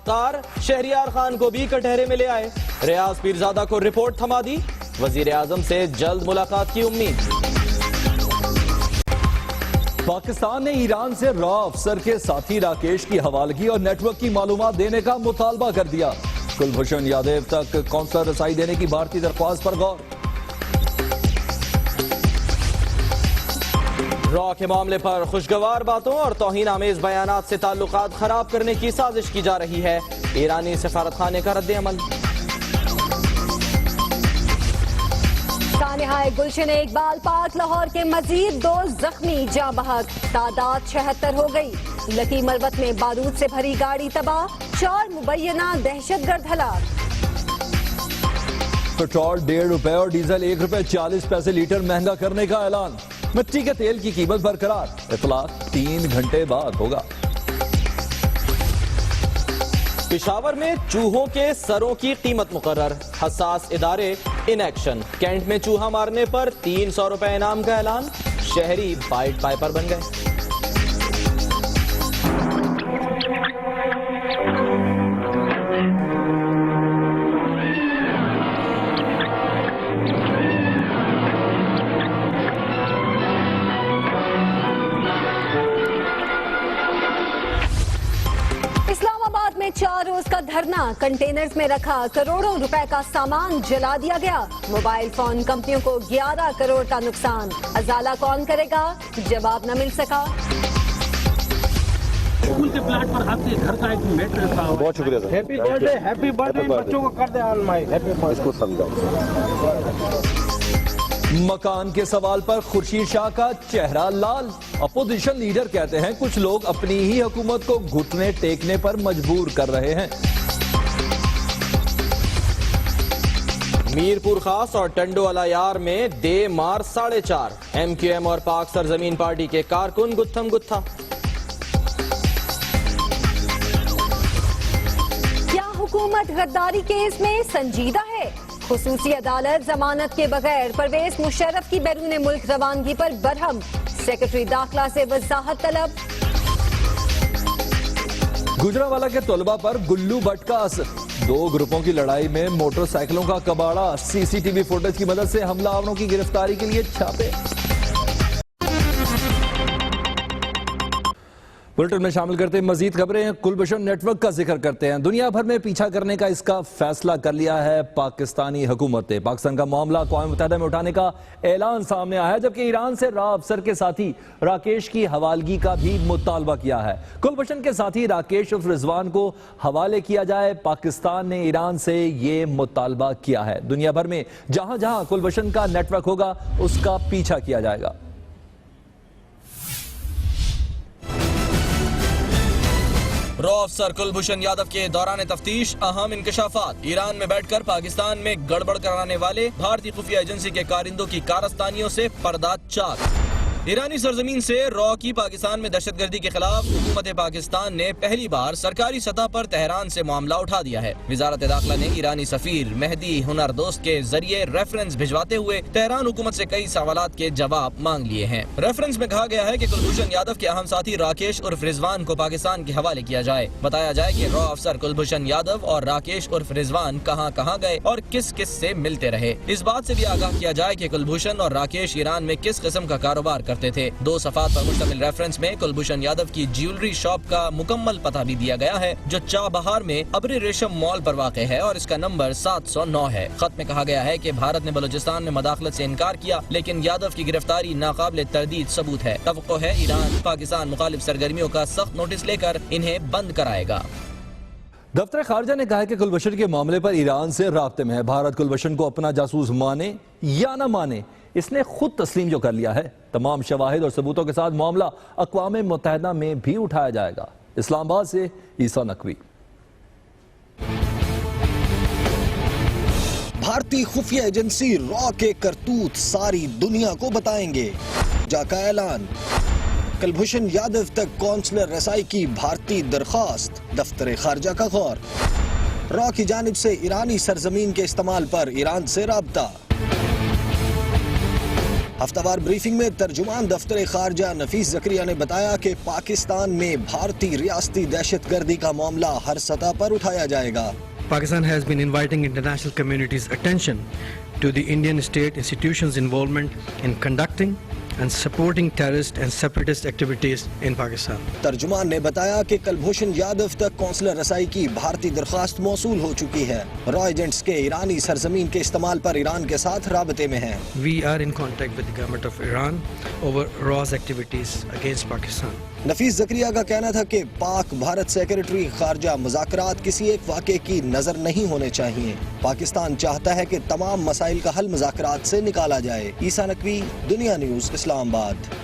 वक़्कार शहरियार खान को भी कटहरे में ले आए। रियाज पीरजादा को रिपोर्ट थमा दी। वजीर आजम से जल्द मुलाकात की उम्मीद। पाकिस्तान ने ईरान से रॉ अफसर के साथी राकेश की हवालगी और नेटवर्क की मालूमात देने का मुतालबा कर दिया। कुलभूषण यादव तक कौंसलर रसाई देने की भारतीय दरख्वास्त पर गौर। रॉ के मामले पर खुशगवार बातों और तौहीन आमेज बयानात से ताल्लुकात खराब करने की साजिश की जा रही है। ईरानी सफारत खाने का रद्द-ए-अमल। सानिहाए गुलशन इकबाल पाक लाहौर के मजीद 2 जख्मी जाँ बहक, तादाद 76 हो गई। लकी मरवत में बारूद से भरी गाड़ी तबाह, 4 मुबैना दहशतगर्द हलाक। पेट्रोल ₹1.5 और डीजल ₹1.40 लीटर महंगा करने का ऐलान। मिट्टी के तेल की कीमत बरकरार। इतलाक 3 घंटे बाद होगा। पेशावर में चूहों के सरों की कीमत मुकर्रर, हसास इदारे इन एक्शन। कैंट में चूहा मारने पर ₹300 इनाम का ऐलान। शहरी बाइट पाइपर बन गए। इस्लामाबाद में 4 रोज का धरना, कंटेनर्स में रखा करोड़ों रुपए का सामान जला दिया गया। मोबाइल फोन कंपनियों को 11 करोड़ का नुकसान। अजाला कौन करेगा, जवाब न मिल सका। स्कूल के प्लाट पर आपके घर का एक मेट रखा हुआ। बहुत शुक्रिया सर। हैप्पी बर्थडे बच्चों को कर दे ऑनलाइन हैप्पी बर्थडे। इसको समझाओ। मकान के सवाल पर खुर्शीद शाह का चेहरा लाल। अपोजिशन लीडर कहते हैं कुछ लोग अपनी ही हुकूमत को घुटने टेकने पर मजबूर कर रहे हैं। मीरपुर खास और टंडो अलायार में दे मार 4.5। MQM और पाक सरजमीन पार्टी के कारकुन गुत्थम गुत्था। क्या हुकूमत गद्दारी केस में संजीदा है? खुसूसी अदालत जमानत के बगैर परवेज मुशर्रफ की बैरून मुल्क रवानगी पर बरहम। सेक्रेटरी दाखिला से वजाहत तलब। गुजरावाला के तलबा पर गुल्लू भट्ट का असर। 2 ग्रुपों की लड़ाई में मोटरसाइकिलों का कबाड़ा। CCTV फुटेज की मदद से हमलावरों की गिरफ्तारी के लिए छापे। बुलेटिन में शामिल करते हैं मजीद खबरें। कुलभूषण नेटवर्क का जिक्र करते हैं। दुनिया भर में पीछा करने का इसका फैसला कर लिया है पाकिस्तानी हुकूमत ने। पाकिस्तान का मामला अक़वाम मुत्तहिदा में उठाने का ऐलान सामने आया है, जबकि ईरान से रॉ अफसर के साथी राकेश की हवालगी का भी मुतालबा किया है। कुलभूषण के साथी राकेश उर्फ रिजवान को हवाले किया जाए। पाकिस्तान ने ईरान से ये मुतालबा किया है। दुनिया भर में जहां जहां कुलभूषण का नेटवर्क होगा उसका पीछा किया जाएगा। रॉ अफसर कुलभूषण यादव के दौरान तफ्तीश अहम इंकशाफात। ईरान में बैठकर पाकिस्तान में गड़बड़ कराने वाले भारतीय खुफिया एजेंसी के कारिंदों की कारस्तानियों से पर्दा चाक। ईरानी सरजमीन से रॉ की पाकिस्तान में दहशतगर्दी के खिलाफ हुकूमत पाकिस्तान ने पहली बार सरकारी सतह पर तेहरान से मामला उठा दिया है। वजारत दाखिला ने ईरानी सफीर मेहदी हुनर दोस्त के जरिए रेफरेंस भिजवाते हुए तेहरान हुकूमत से कई सवालात के जवाब मांग लिए हैं। रेफरेंस में कहा गया है कि कुलभूषण यादव के अहम साथी राकेश उर्फ रिजवान को पाकिस्तान के हवाले किया जाए। बताया जाए कि रॉ अफसर कुलभूषण यादव और राकेश उर्फ रिजवान कहां कहां गए और किस किस से मिलते रहे। इस बात से भी आगाह किया जाए कि कुलभूषण और राकेश ईरान में किस किस्म का कारोबार करते थे। 2 सफ़ात पर मुश्तमिल रेफरेंस में कुलभूषण यादव की ज्वेलरी शॉप का मुकम्मल पता भी दिया गया है, जो चाबहार में अबरी रेशम मॉल पर वाक़ है और इसका नंबर 709 है। खत में कहा गया है कि भारत ने बलूचिस्तान में मदाखलत से इनकार किया, लेकिन यादव की गिरफ्तारी नाकाबिल तरदीद सबूत है। तवक्को है ईरान पाकिस्तान मुखालिफ सरगर्मियों का सख्त नोटिस लेकर इन्हें बंद कराएगा। दफ्तर खारजा ने कहा है कि कुलभूषण के मामले पर ईरान से राब्ते में है। भारत कुलभूषण को अपना जासूस माने या न माने, इसने खुद तस्लीम जो कर लिया है। तमाम शवाहिद और सबूतों के साथ मामला अक़वाम मुत्तहिदा में भी उठाया जाएगा। इस्लामाबाद से ईसा नकवी। भारतीय खुफिया एजेंसी रॉ के करतूत सारी दुनिया को बताएंगे। जाका ऐलान। कुलभूषण यादव तक कौंसलर रसाई की भारतीय दरख्वास्त। दफ्तर खारजा का गौर। रॉ की जानिब से ईरानी सरजमीन के इस्तेमाल पर ईरान से राब्ता। हफ्तावार ब्रीफिंग में तर्जुमान दफ्तर खारजा नफीस जकरिया ने बताया कि पाकिस्तान में भारतीय रियासती दहशतगर्दी का मामला हर सतह पर उठाया जाएगा। Pakistan has been inviting international community's attention to the Indian state institutions' involvement in conducting and supporting terrorist and separatist activities in Pakistan. तर्जुमान ने बताया कि कुलभूषण यादव तक कौंसलर रसाई की भारतीय दरख्वास्त मौसूल हो चुकी है। रॉ एजेंट्स के ईरानी सरजमीन के इस्तेमाल पर ईरान के साथ राबते में हैं। We are in contact with the government of Iran over Raw's activities against Pakistan. नफीस जकरिया का कहना था कि पाक भारत सेक्रेटरी खारजा मुज़ाकरात किसी एक वाक़े की नजर नहीं होने चाहिए। पाकिस्तान चाहता है कि तमाम मसाइल का हल मुज़ाकरात से निकाला जाए। ईसा नकवी, दुनिया न्यूज़, इस्लामाबाद।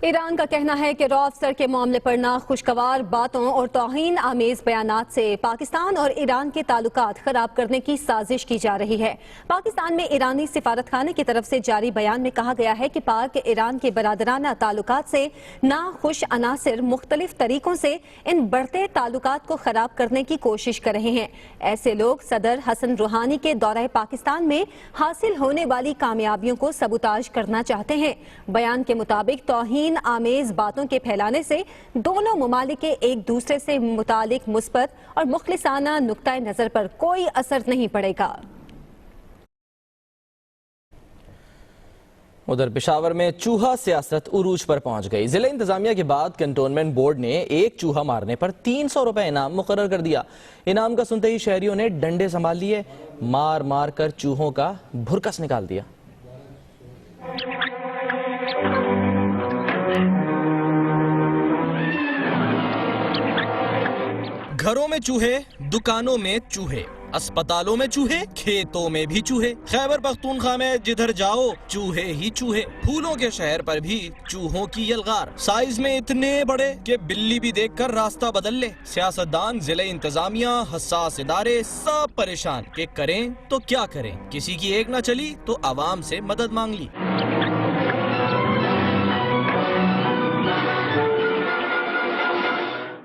ईरान का कहना है कि रॉ अफसर के मामले पर नाखुशगवार बातों और तौहीन आमेज बयानात से पाकिस्तान और ईरान के ताल्लुकात खराब करने की साजिश की जा रही है। पाकिस्तान में ईरानी सिफारतखाने की तरफ से जारी बयान में कहा गया है कि पाक ईरान के बरादराना ताल्लुकात से नाखुश अनासिर मुख्तलिफ तरीकों से इन बढ़ते ताल्लुकात को खराब करने की कोशिश कर रहे हैं। ऐसे लोग सदर हसन रूहानी के दौरे पाकिस्तान में हासिल होने वाली कामयाबियों को सबूताज करना चाहते हैं। बयान के मुताबिक तौहीन आमेज बातों के फैलाने से दोनों मुमालिक के एक दूसरे से मुतालिक मुस्बत और मुखलिसाना नुक्ताए नजर पर कोई असर नहीं पड़ेगा। उधर पेशावर में चूहा सियासत उरूज पर पहुंच गई। जिला इंतजामिया के बाद कंटोनमेंट बोर्ड ने एक चूहा मारने पर 300 रुपए इनाम मुकर्रर कर दिया। इनाम का सुनते ही शहरियों ने डंडे संभाल लिए, मार मार कर चूहों का भुरकस निकाल दिया। घरों में चूहे, दुकानों में चूहे, अस्पतालों में चूहे, खेतों में भी चूहे। खैबर पख्तूनख्वा में जिधर जाओ चूहे ही चूहे। फूलों के शहर पर भी चूहों की यलगार। साइज में इतने बड़े कि बिल्ली भी देखकर रास्ता बदल ले। सियासतदान, जिले इंतजामिया, हसास इदारे सब परेशान कि करें तो क्या करें। किसी की एक न चली तो आवाम से मदद मांग ली।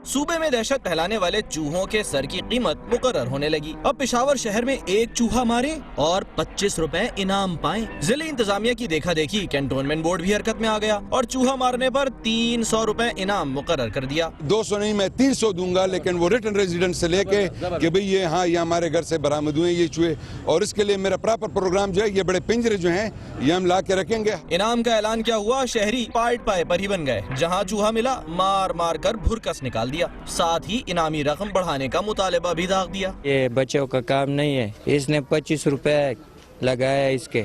सूबे में दहशत फैलाने वाले चूहों के सर की कीमत मुकर्रर होने लगी। अब पेशावर शहर में एक चूहा मारे और 25 रुपए इनाम पाए। जिले इंतजामिया की देखा देखी कैंटोनमेंट बोर्ड भी हरकत में आ गया और चूहा मारने पर 300 रुपए इनाम मुकर्रर कर दिया। 200 नहीं, मैं 300 दूंगा, लेकिन वो रिटर्न रेजिडेंट से लेके कि भाई ये हाँ ये हमारे घर से बरामद हुए ये चूहे, और इसके लिए मेरा प्रॉपर प्रोग्राम जो है, ये बड़े पिंजरे जो हैं ये हम ला के रखेंगे। इनाम का ऐलान क्या हुआ, शहरी पार्ट पाए पर ही बन गए। जहाँ चूहा मिला मार मार कर भुरकस निकाल दिया। साथ ही इनामी रकम बढ़ाने का मुतालबा भी दाग दिया। ये बच्चों का काम नहीं है, इसने 25 रुपए लगाया इसके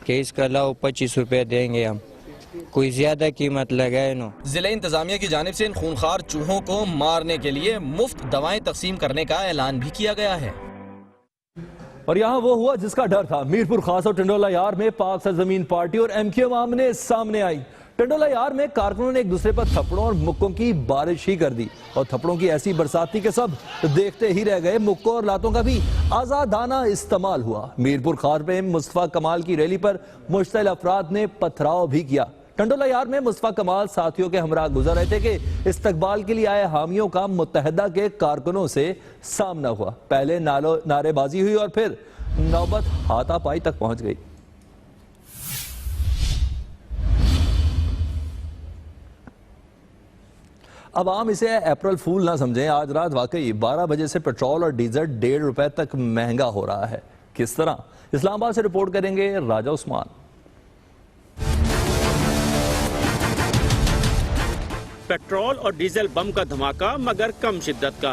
कि इसका लाओ 25 रुपए देंगे हम, कोई ज्यादा कीमत लगाए नो। जिले इंतजामिया की जानिब से इन खूनखार चूहों को मारने के लिए मुफ्त दवाएं तकसीम करने का ऐलान भी किया गया है। और यहाँ वो हुआ जिसका डर था। मीरपुर खास और टंडोला यार में पाक सरजमीन पार्टी और एमक्यूएम आमने सामने आई। टंडोला यार में कारकुनों ने एक दूसरे पर थप्पड़ों और मुक्कों की बारिश ही कर दी और थप्पड़ों की ऐसी बरसाती के सब देखते ही रह गए। मुक्कों और लातों का भी आजादाना इस्तेमाल हुआ। मीरपुर खार में मुस्तफा कमाल की रैली पर मुश्तइल अफराद ने पथराव भी किया। टंडोला यार में मुस्तफा कमाल साथियों के हमरा गुजर रहे थे कि इस्तकबाल के लिए आए हामियों का मुत्तहदा के कारकुनों से सामना हुआ। पहले नारेबाजी हुई और फिर नौबत हाथापाई तक पहुंच गई। अब आम इसे अप्रैल फूल ना समझें। आज रात वाकई 12 बजे से पेट्रोल और डीजल 1.5 रुपए तक महंगा हो रहा है। किस तरह, इस्लामाबाद से रिपोर्ट करेंगे राजा उस्मान। पेट्रोल और डीजल बम का धमाका, मगर कम शिद्दत का।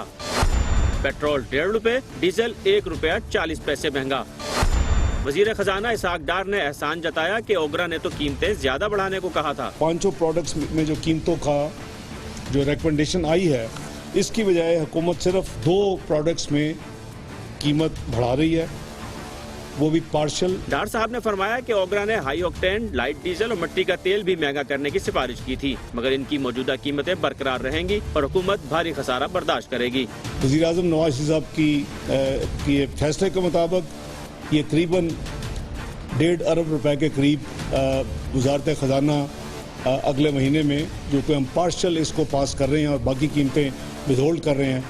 पेट्रोल 1.5 रुपए, डीजल 1 रुपया 40 पैसे महंगा। वजीर खजाना इसहाक डार ने एहसान जताया कि ओगरा ने तो कीमतें ज्यादा बढ़ाने को कहा था। 500 प्रोडक्ट्स में जो कीमतों का जो रिकमेंडेशन आई है, इसकी बजाय हुकूमत सिर्फ 2 प्रोडक्ट्स में कीमत बढ़ा रही है, वो भी पार्शल। डार साहब ने फरमाया कि ओगरा ने हाई ऑक्टेन, लाइट डीजल और मिट्टी का तेल भी महंगा करने की सिफारिश की थी, मगर इनकी मौजूदा कीमतें बरकरार रहेंगी और हुकूमत भारी खसारा बर्दाश्त करेगी। वज़ीर आज़म नवाज शरीफ साहब की फैसले के मुताबिक ये करीबन 1.5 अरब रुपए के करीब वज़ारत खजाना अगले महीने में, जो कि हम पार्शल इसको पास कर रहे हैं और बाकी कीमतें विदहोल्ड कर रहे हैं,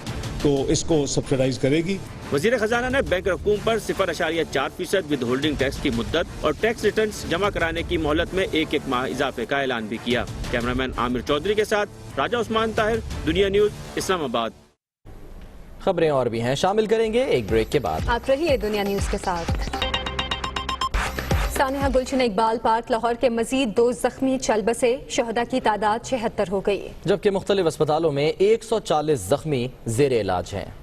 तो इसको सब्सिडाइज करेगी। वजीर खजाना ने बैंक रकूम पर 0.4% विद होल्डिंग टैक्स की मुद्दत और टैक्स रिटर्न्स जमा कराने की मोहलत में एक माह इजाफे का ऐलान भी किया। कैमरामैन आमिर चौधरी के साथ राजा उस्मान ताहिर, दुनिया न्यूज, इस्लामाबाद। खबरें और भी हैं, शामिल करेंगे एक ब्रेक के बाद। आप रहिए दुनिया न्यूज के साथ। सानिया गुलशन इकबाल पार्क लाहौर के मजीद 2 जख्मी चल बसे, शहदा की तादाद 76 हो गई, जबकि मुख्तलिफ अस्पतालों में 140 जख्मी जेर इलाज हैं।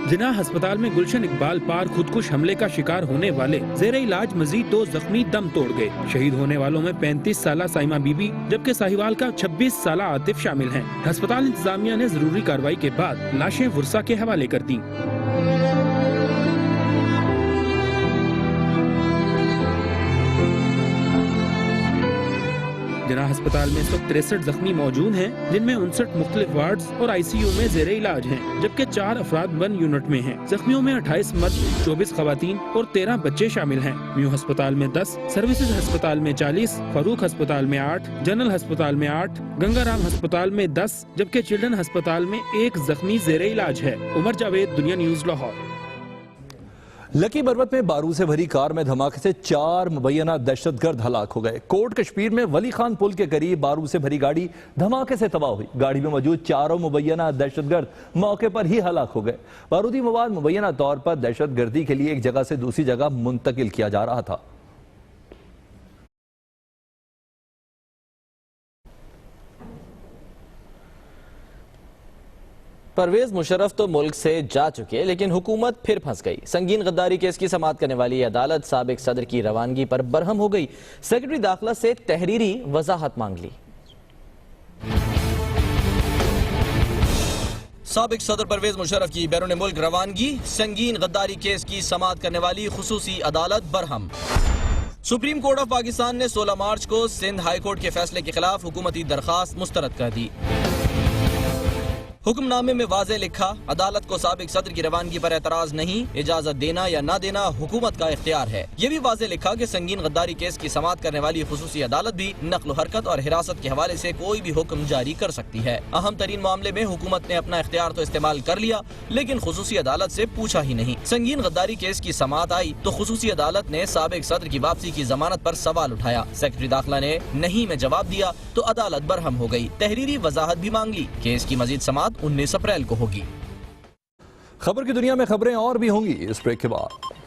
जिनाह अस्पताल में गुलशन इकबाल पार खुदकुश हमले का शिकार होने वाले जेर इलाज मजीद 2 जख्मी दम तोड़ गए। शहीद होने वालों में 35 साला साइमा बीबी जबकि साहिवाल का 26 साला आतिफ शामिल हैं। अस्पताल इंतजामिया ने जरूरी कार्रवाई के बाद लाशें वुरसा के हवाले कर दी। जिनाह अस्पताल में इस वक्त 63 जख्मी मौजूद हैं, जिनमें 59 मुख्तलिफ वार्ड्स और ICU में जेर इलाज हैं, जबकि 4 अफराद 1 यूनिट में हैं। जख्मियों में 28 मर्द, 24 खवातीन और 13 बच्चे शामिल हैं। म्यू अस्पताल में 10, सर्विसेज अस्पताल में 40, फरूख अस्पताल में 8, जनरल अस्पताल में 8, गंगाराम अस्पताल में 10, जबकि चिल्ड्रन अस्पताल में 1 जख्मी जेर इलाज है। उमर जावेद, दुनिया न्यूज, लाहौर। लकी बरबत में बारूद से भरी कार में धमाके से 4 मुबैना दहशतगर्द हलाक हो गए। कोट कश्मीर में वली खान पुल के करीब बारूद से भरी गाड़ी धमाके से तबाह हुई। गाड़ी में मौजूद 4 मुबैना दहशतगर्द मौके पर ही हलाक हो गए। बारूदी मवाद मुबैना तौर पर दहशतगर्दी के लिए एक जगह से दूसरी जगह मुंतकिल किया जा रहा था। परवेज मुशर्रफ तो मुल्क से जा चुके, लेकिन हुकूमत फिर फंस गई। संगीन गद्दारी केस की समाअत करने वाली अदालत साबिक सदर की रवानगी पर बरहम हो गई। सेक्रेटरी दाखिला से तहरीरी वजाहत मांग ली। साबिक सदर परवेज मुशर्रफ की बैरून मुल्क रवानगी, संगीन गद्दारी केस की समाअत करने वाली खुसूसी अदालत Barham. Supreme court of Pakistan ने 16 मार्च को सिंध हाई कोर्ट के फैसले के खिलाफ हुकूमती दरखास्त मुस्तरद कर दी। हुक्मनामे में वाज़े लिखा, अदालत को साबिक सदर की रवानगी पर एतराज नहीं, इजाजत देना या ना देना हुकूमत का इख्तियार है। ये भी वाज़े लिखा कि संगीन गद्दारी केस की समाअत करने वाली खुसूसी अदालत भी नक्ल हरकत और हिरासत के हवाले से कोई भी हुक्म जारी कर सकती है। अहम तरीन मामले में हुकूमत ने अपना इख्तियार तो इस्तेमाल कर लिया, लेकिन खुसूसी अदालत से पूछा ही नहीं। संगीन गद्दारी केस की समाअत आई तो खुसूसी अदालत ने साबिक सदर की वापसी की जमानत पर सवाल उठाया। सेक्रेटरी दाखिला ने नहीं में जवाब दिया तो अदालत बरहम हो गई। तहरीरी वजाहत भी मांग ली। केस की मजीद समाअत 19 अप्रैल को होगी। खबर की दुनिया में खबरें और भी होंगी इस ब्रेक के बाद।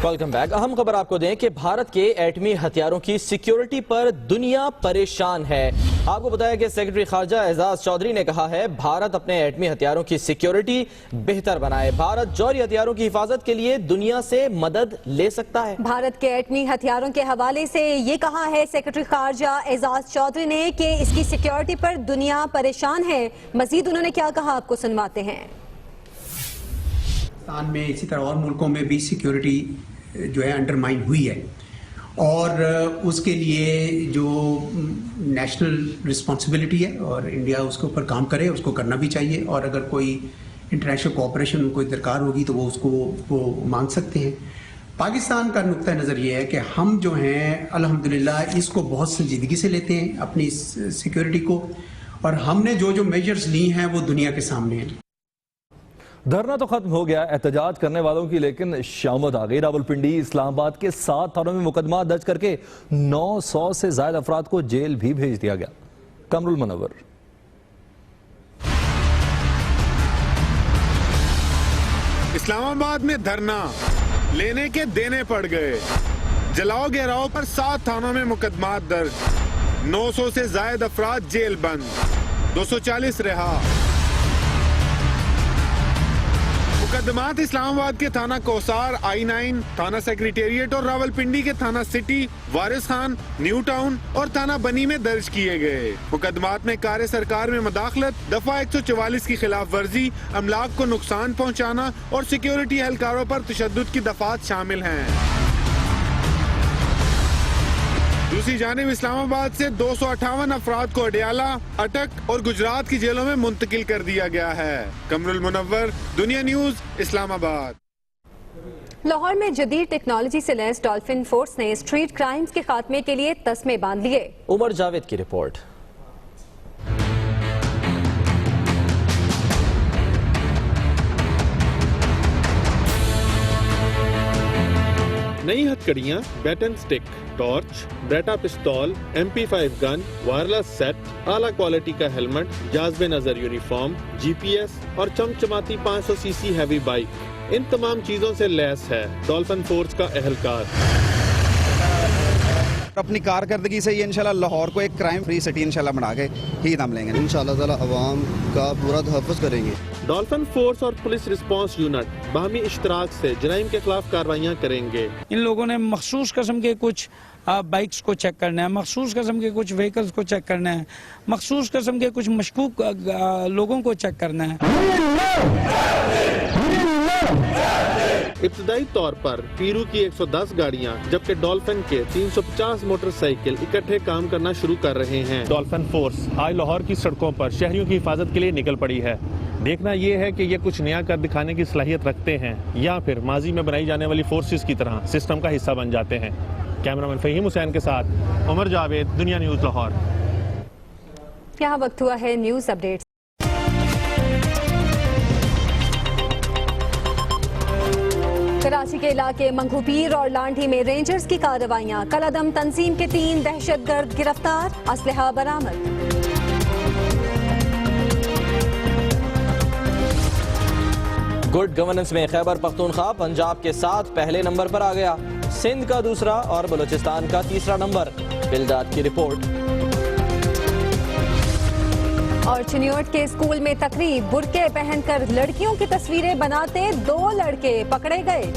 Welcome back. अहम खबर आपको दें कि भारत के एटमी हथियारों की सिक्योरिटी पर दुनिया परेशान है। आपको बताया कि सेक्रेटरी खारजा एजाज चौधरी ने कहा है भारत अपने एटमी हथियारों की सिक्योरिटी बेहतर बनाए। भारत जौहरी हथियारों की हिफाजत के लिए दुनिया से मदद ले सकता है। भारत के एटमी हथियारों के हवाले से ये कहा है सेक्रेटरी खारजा एजाज चौधरी ने कि इसकी सिक्योरिटी पर दुनिया परेशान है। मजीद उन्होंने क्या कहा आपको सुनवाते हैं। पाकिस्तान में इसी तरह और मुल्कों में भी सिक्योरिटी जो है अंडरमाइन हुई है और उसके लिए जो नेशनल रिस्पॉन्सिबिलिटी है और इंडिया उसके ऊपर काम करे, उसको करना भी चाहिए। और अगर कोई इंटरनेशनल कोऑपरेशन कोई दरकार होगी तो वो उसको वो मांग सकते हैं। पाकिस्तान का नुक्ता नज़र ये है कि हम जो हैं अल्हम्दुलिल्लाह इसको बहुत संजीदगी से लेते हैं अपनी सिक्योरिटी को, और हमने जो जो मेजर्स ली हैं वो दुनिया के सामने हैं। धरना तो खत्म हो गया एहतजाज करने वालों की, लेकिन शामत आ गई। रावलपिंडी इस्लामाबाद के 7 थानों में मुकदमा दर्ज करके 900 से ज्यादा अफराद को जेल भी भेज दिया गया। कमरुल मनवर। इस्लामाबाद में धरना लेने के देने पड़ गए। जलाओ घेराव पर 7 थानों में मुकदमा दर्ज, 900 से ज्यादा अफराद जेल बंद, 240 रिहा। मुकदमात इस्लामाबाद के थाना कोसार, I-9, थाना सेक्रेटेरिएट और रावलपिंडी के थाना सिटी, वारिस खान, न्यू टाउन और थाना बनी में दर्ज किए गए। मुकदमात में कार्य सरकार में मदाखलत, दफा 144 की खिलाफ वर्जी, अमलाक को नुकसान पहुंचाना और सिक्योरिटी एहलकारों पर तशद्दुद की दफात शामिल हैं। दूसरी जानिब इस्लामाबाद से 258 अफराद को अडयाला, अटक और गुजरात की जेलों में मुंतकिल कर दिया गया है। कमरुल मुनव्वर, दुनिया न्यूज, इस्लामाबाद। लाहौर में जदीद टेक्नोलॉजी से लैस डॉल्फिन फोर्स ने स्ट्रीट क्राइम्स के खात्मे के लिए तस्मे बांध लिए। उमर जावेद की रिपोर्ट। नई हथकड़ियाँ, bat and stick, torch, Beretta पिस्तौल, MP5 गन, वायरलेस सेट, आला क्वालिटी का हेलमेट, जाज़बे नजर यूनिफॉर्म, GPS और चमचमाती 500 सीसी हैवी बाइक, इन तमाम चीजों से लैस है डॉल्फिन फोर्स का एहलकार। अपनी कारकर्दगी से ये इंशाल्लाह लाहौर को एक क्राइम फ्री सिटी इंशाल्लाह बना के ही दम लेंगे। इंशाल्लाह ताला अवाम का पूरा तहफ़्फ़ुज़ करेंगे। डॉल्फिन फोर्स और पुलिस रिस्पांस यूनिट बाहमी इश्तराक से जराइम के खिलाफ कार्रवाइयाँ करेंगे। इन लोगों ने मखसूस किस्म के कुछ बाइक्स को चेक करना है, मखसूस किस्म के कुछ व्हीकल्स को चेक करना है, मखसूस किस्म के कुछ मशकूक लोगों को चेक करना है। इब्तदाई तौर पर पीरू की 110 गाड़ियां जबकि डॉल्फिन के 350 मोटरसाइकिल इकट्ठे काम करना शुरू कर रहे हैं। डॉल्फिन फोर्स आज लाहौर की सड़कों पर शहरियों की हिफाजत के लिए निकल पड़ी है। देखना ये है कि ये कुछ नया कर दिखाने की सलाहियत रखते हैं या फिर माजी में बनाई जाने वाली फोर्सेस की तरह सिस्टम का हिस्सा बन जाते हैं। कैमरामैन फहीम हुसैन के साथ उमर जावेद, दुनिया न्यूज लाहौर। यहाँ वक्त हुआ है न्यूज अपडेट। कराची के इलाके मंगूपीर और लांठी में रेंजर्स की कार्रवाइयां, कलादम तंजीम के 3 दहशतगर्द गिरफ्तार, असलहा बरामद। गुड गवर्नेंस में खैबर पख्तूनख्वा पंजाब के साथ पहले नंबर पर आ गया, सिंध का दूसरा और बलूचिस्तान का तीसरा नंबर। बिलदाद की रिपोर्ट। और चिन्योट के स्कूल में तकरीब, बुरके पहनकर लड़कियों की तस्वीरें बनाते 2 लड़के पकड़े गए।